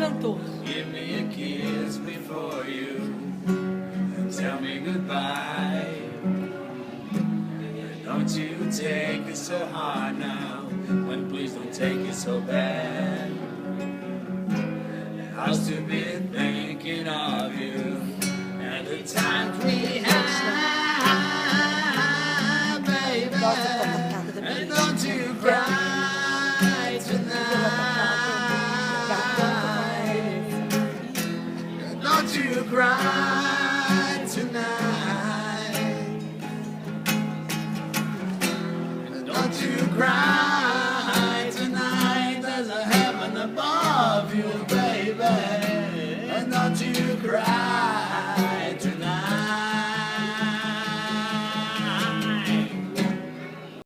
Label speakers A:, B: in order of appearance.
A: pronto.
B: Give me a kiss before you tell me goodbye. Don't you take it so hard now, when please don't take it so bad. I'll still be thinking of you and the times we had, baby. And don't you cry tonight. Don't you cry tonight. Don't you cry.